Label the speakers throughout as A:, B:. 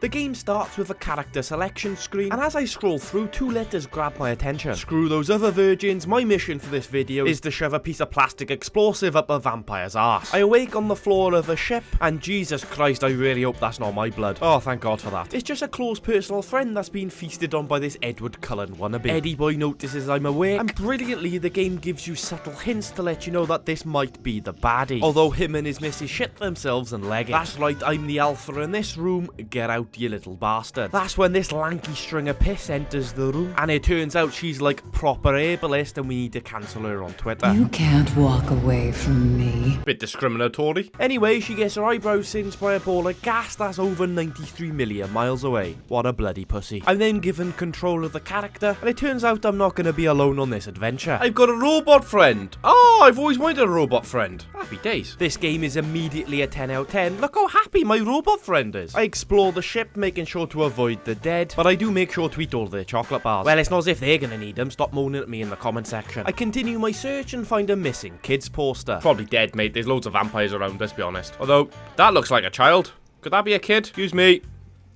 A: The game starts with a character selection screen, and as I scroll through, 2 letters grab my attention. Screw those other virgins, my mission for this video is to shove a piece of plastic explosive up a vampire's arse. I awake on the floor of a ship, and Jesus Christ, I really hope that's not my blood. Oh, thank God for that. It's just a close personal friend that's been feasted on by this Edward Cullen wannabe. Eddie boy notices I'm awake, and brilliantly the game gives you subtle hints to let you know that this might be the baddie. Although him and his missus shit themselves and leg it. That's right, I'm the alpha in this room, get out you little bastard. That's when this lanky string of piss enters the room, and it turns out she's like proper ableist and we need to cancel her on Twitter.
B: You can't walk away from me.
A: Bit discriminatory. Anyway, she gets her eyebrows singed by a ball of gas that's over 93 million miles away. What a bloody pussy. I'm then given control of the character, and it turns out I'm not going to be alone on this adventure. I've got a robot friend. Oh, I've always wanted a robot friend. Happy days. This game is immediately a 10 out of 10. Look how happy my robot friend is. I explore the ship, making sure to avoid the dead, but I do make sure to eat all their chocolate bars. Well, it's not as if they're gonna need them. Stop moaning at me in the comment section. I continue my search and find a missing kids poster. Probably dead, mate. There's loads of vampires around, let's be honest. Although, that looks like a child. Could that be a kid? Excuse me.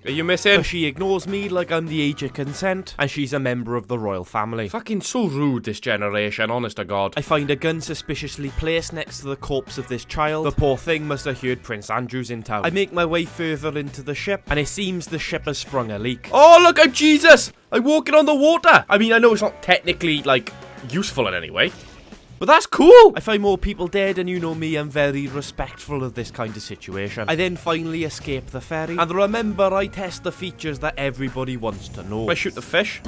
A: Are you missing? But she ignores me like I'm the age of consent, and she's a member of the royal family. Fucking so rude, this generation, honest to God. I find a gun suspiciously placed next to the corpse of this child. The poor thing must have heard Prince Andrew's in town. I make my way further into the ship, and it seems the ship has sprung a leak. Oh, look, I'm Jesus! I'm walking on the water! I mean, I know it's not technically, like, useful in any way, but that's cool! I find more people dead, and you know me, I'm very respectful of this kind of situation. I then finally escape the ferry, and remember, I test the features that everybody wants to know. I shoot the fish.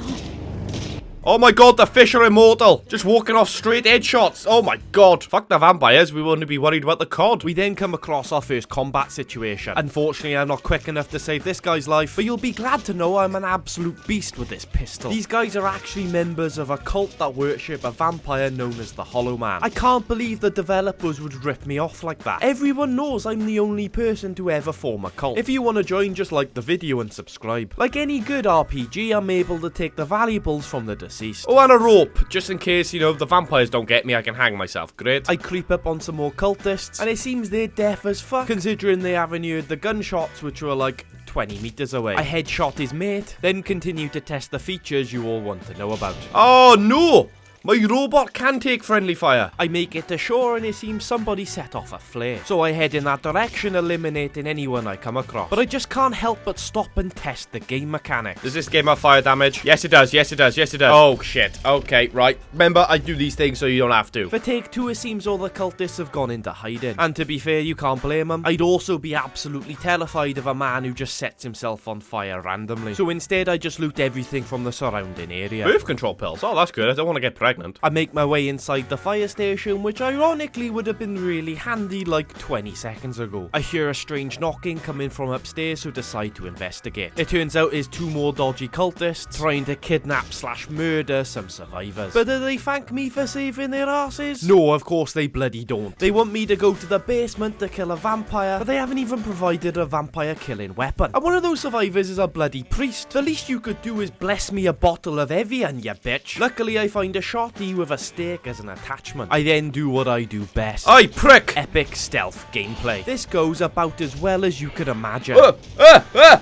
A: Oh my God, the fish are immortal. Just walking off straight headshots. Oh my God. Fuck the vampires. We won't be worried about the cod. We then come across our first combat situation. Unfortunately, I'm not quick enough to save this guy's life, but you'll be glad to know I'm an absolute beast with this pistol. These guys are actually members of a cult that worship a vampire known as the Hollow Man. I can't believe the developers would rip me off like that. Everyone knows I'm the only person to ever form a cult. If you want to join, just like the video and subscribe. Like any good RPG, I'm able to take the valuables from the deceased. Oh, and a rope, just in case, you know, the vampires don't get me, I can hang myself. Great. I creep up on some more cultists, and it seems they're deaf as fuck, considering they haven't heard the gunshots, which were like 20 meters away. I headshot his mate, then continue to test the features you all want to know about. Oh no! My robot can take friendly fire. I make it to shore and it seems somebody set off a flare. So I head in that direction, eliminating anyone I come across. But I just can't help but stop and test the game mechanics. Does this game have fire damage? Yes it does, yes it does, yes it does. Oh shit, okay, right. Remember, I do these things so you don't have to. For take 2, it seems all the cultists have gone into hiding. And to be fair, you can't blame them. I'd also be absolutely terrified of a man who just sets himself on fire randomly. So instead, I just loot everything from the surrounding area. Birth control pills, oh that's good, I don't want to get pregnant. I make my way inside the fire station, which ironically would have been really handy like 20 seconds ago. I hear a strange knocking coming from upstairs, so decide to investigate. It turns out it's 2 more dodgy cultists trying to kidnap/murder some survivors. But do they thank me for saving their asses? No, of course they bloody don't. They want me to go to the basement to kill a vampire, but they haven't even provided a vampire killing weapon. And one of those survivors is a bloody priest. The least you could do is bless me a bottle of Evian, you bitch. Luckily, I find a shotty with a stake as an attachment. I then do what I do best. Aye, prick! Epic stealth gameplay. This goes about as well as you could imagine.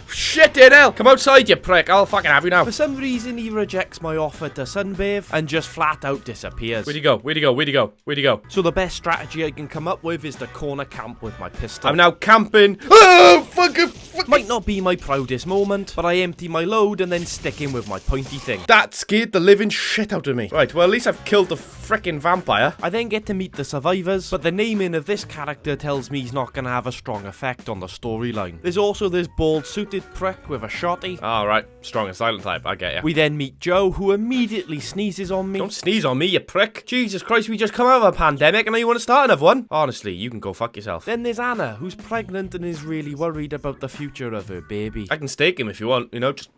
A: Shit in hell! Come outside, you prick! I'll fucking have you now. For some reason, he rejects my offer to sunbathe and just flat out disappears. Where'd he go? Where'd he go? Where'd he go? Where'd he go? So the best strategy I can come up with is to corner camp with my pistol. I'm now camping. Oh, fucking. Might not be my proudest moment, but I empty my load and then stick in with my pointy thing. That scared the living shit out of me. Right, well, at least I've killed the frickin' vampire. I then get to meet the survivors, but the naming of this character tells me he's not gonna have a strong effect on the storyline. There's also this bald-suited prick with a shotty. Alright, strong and silent type, I get ya. We then meet Joe, who immediately sneezes on me. Don't sneeze on me, you prick. Jesus Christ, we just come out of a pandemic and now you want to start another one? Honestly, you can go fuck yourself. Then there's Anna, who's pregnant and is really worried about the future of her baby. I can stake him if you want, you know, just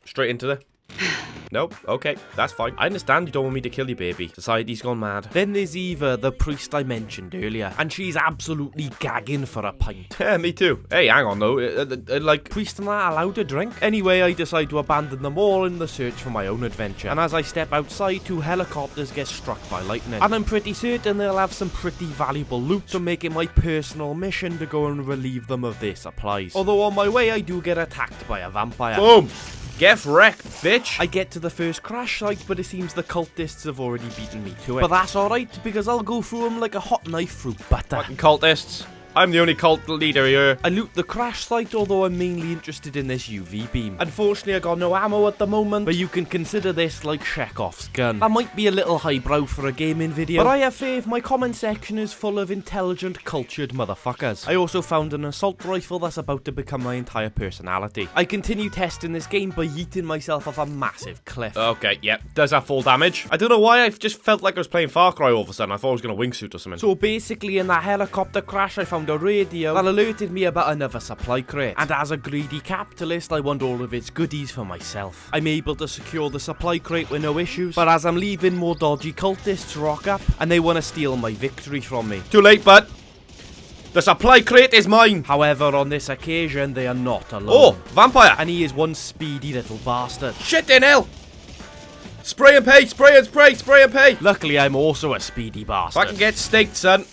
A: straight into the... Nope. Okay, that's fine. I understand you don't want me to kill your baby. Society's gone mad. Then there's Eva, the priest I mentioned earlier, and she's absolutely gagging for a pint. Yeah, me too. Hey, hang on though. Like, priest and that allowed to drink? Anyway, I decide to abandon them all in the search for my own adventure. And as I step outside, 2 helicopters get struck by lightning. And I'm pretty certain they'll have some pretty valuable loot, so make it my personal mission to go and relieve them of their supplies. Although on my way, I do get attacked by a vampire. Boom! Get wrecked, bitch! I get to the first crash site, but it seems the cultists have already beaten me to it. But that's alright, because I'll go through them like a hot knife through butter. Fucking cultists. I'm the only cult leader here. I loot the crash site, although I'm mainly interested in this UV beam. Unfortunately, I got no ammo at the moment, but you can consider this like Chekhov's gun. That might be a little highbrow for a gaming video, but I have faith my comment section is full of intelligent, cultured motherfuckers. I also found an assault rifle that's about to become my entire personality. I continue testing this game by yeeting myself off a massive cliff. Okay, yep. Does have full damage. I don't know why, I just felt like I was playing Far Cry all of a sudden. I thought I was going to wingsuit or something. So basically, in that helicopter crash, I found a radio that alerted me about another supply crate, and as a greedy capitalist I want all of its goodies for myself. I'm able to secure the supply crate with no issues, but as I'm leaving, more dodgy cultists rock up and they want to steal my victory from me. Too late, bud. The supply crate is mine! However, on this occasion, they are not alone. Oh, vampire! And he is one speedy little bastard. Shit in hell! Spray and pay, spray and spray, spray and pay! Luckily, I'm also a speedy bastard. I can get staked, son.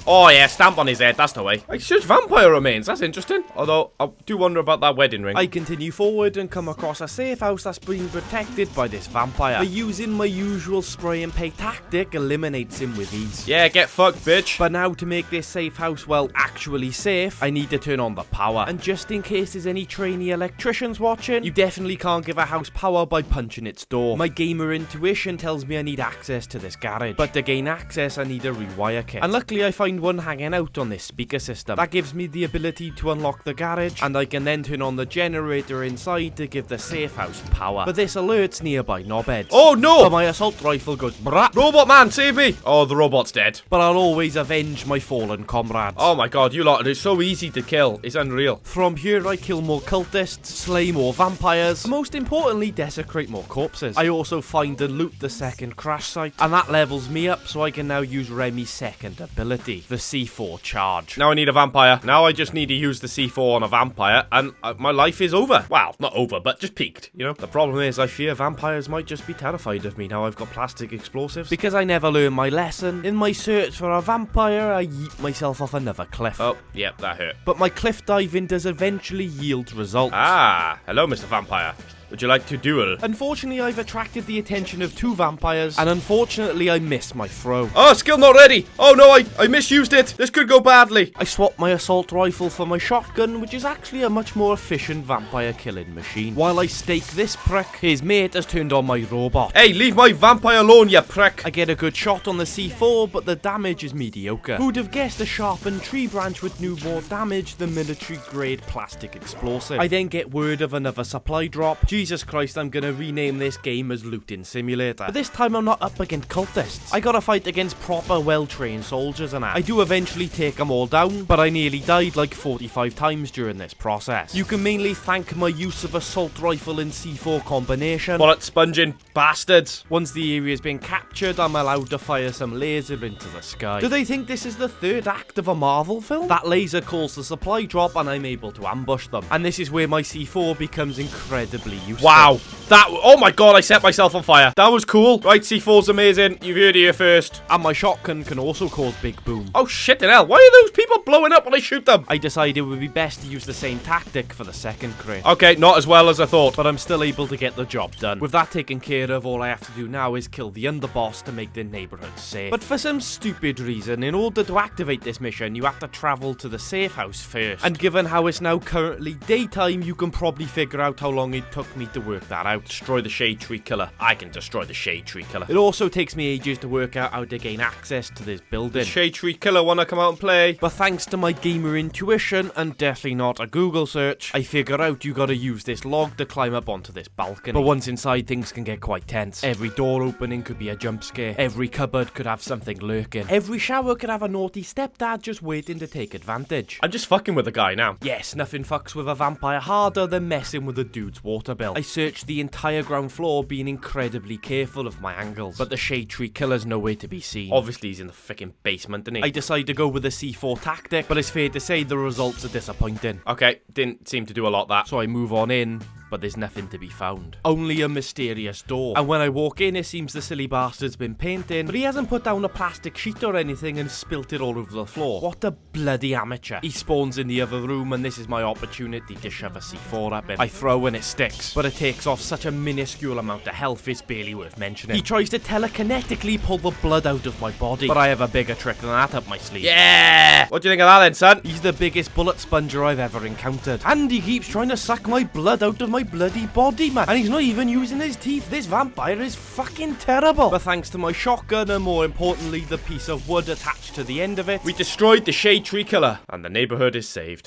A: Oh yeah, stamp on his head, that's the way. I search vampire remains, that's interesting. Although, I do wonder about that wedding ring. I continue forward and come across a safe house that's being protected by this vampire. But using my usual spray and pay tactic eliminates him with ease. Yeah, get fucked, bitch. But now to make this safe house, well, actually safe, I need to turn on the power. And just in case there's any trainee electricians watching, you definitely can't give a house power by punching its door. My gamer intuition tells me I need access to this garage. But to gain access, I need a rewire kit. And luckily I find one hanging out on this speaker system. That gives me the ability to unlock the garage, and I can then turn on the generator inside to give the safe house power. But this alerts nearby knobheads. Oh no! But my assault rifle goes brat. Robot man, save me! Oh, the robot's dead. But I'll always avenge my fallen comrades. Oh my god, you lot, it's so easy to kill. It's unreal. From here, I kill more cultists, slay more vampires, and most importantly, desecrate more corpses. I also find and loot the second crash site, and that levels me up so I can now use Remy's second ability, the C4 charge. Now I need a vampire. Now I just need to use the C4 on a vampire, and my life is over. Well, not over, but just peaked, you know? The problem is I fear vampires might just be terrified of me now I've got plastic explosives. Because I never learned my lesson, in my search for a vampire, I yeet myself off another cliff. Oh, yep, that hurt. But my cliff diving does eventually yield results. Ah, hello, Mr. Vampire. Would you like to duel? Unfortunately, I've attracted the attention of 2 vampires, and unfortunately, I missed my throw. Oh, skill not ready! Oh no, I misused it! This could go badly! I swapped my assault rifle for my shotgun, which is actually a much more efficient vampire killing machine. While I stake this prick, his mate has turned on my robot. Hey, leave my vampire alone, you prick! I get a good shot on the C4, but the damage is mediocre. Who'd have guessed a sharpened tree branch would do more damage than military-grade plastic explosive? I then get word of another supply drop. Jesus Christ, I'm gonna rename this game as Looting Simulator. But this time I'm not up against cultists. I gotta fight against proper, well-trained soldiers and that. I do eventually take them all down, but I nearly died like 45 times during this process. You can mainly thank my use of assault rifle and C4 combination. Bullet sponging bastards. Once the area's been captured, I'm allowed to fire some laser into the sky. Do they think this is the 3rd act of a Marvel film? That laser calls the supply drop and I'm able to ambush them. And this is where my C4 becomes incredibly useful. Wow. Oh my god, I set myself on fire. That was cool. Right, C4's amazing. You've heard it here first. And my shotgun can also cause big boom. Oh shit the hell. Why are those people blowing up when I shoot them? I decided it would be best to use the same tactic for the second crate. Okay, not as well as I thought, but I'm still able to get the job done. With that taken care of, all I have to do now is kill the underboss to make the neighborhood safe. But for some stupid reason, in order to activate this mission, you have to travel to the safe house first. And given how it's now currently daytime, you can probably figure out how long it took me to work that out. Destroy the shade tree killer. I can destroy the shade tree killer. It also takes me ages to work out how to gain access to this building. The shade tree killer wanna come out and play? But thanks to my gamer intuition, and definitely not a Google search, I figure out you gotta use this log to climb up onto this balcony. But once inside, things can get quite tense. Every door opening could be a jump scare. Every cupboard could have something lurking. Every shower could have a naughty stepdad just waiting to take advantage. I'm just fucking with the guy now. Yes, nothing fucks with a vampire harder than messing with a dude's water bill. kill. I searched the entire ground floor, being incredibly careful of my angles, but the shade tree killer's nowhere to be seen. Obviously he's in the freaking basement, isn't he? I decide to go with the C4 tactic, but it's fair to say the results are disappointing. Okay, didn't seem to do a lot that, so I move on in, but there's nothing to be found. Only a mysterious door. And when I walk in, it seems the silly bastard's been painting, but he hasn't put down a plastic sheet or anything and spilt it all over the floor. What a bloody amateur. He spawns in the other room, and this is my opportunity to shove a C4 up him. I throw and it sticks, but it takes off such a minuscule amount of health, it's barely worth mentioning. He tries to telekinetically pull the blood out of my body, but I have a bigger trick than that up my sleeve. Yeah! What do you think of that then, son? He's the biggest bullet sponger I've ever encountered, and he keeps trying to suck my blood out of my bloody body, man. And he's not even using his teeth. This vampire is fucking terrible. But thanks to my shotgun, and more importantly, the piece of wood attached to the end of it, we destroyed the shade tree killer, and the neighborhood is saved.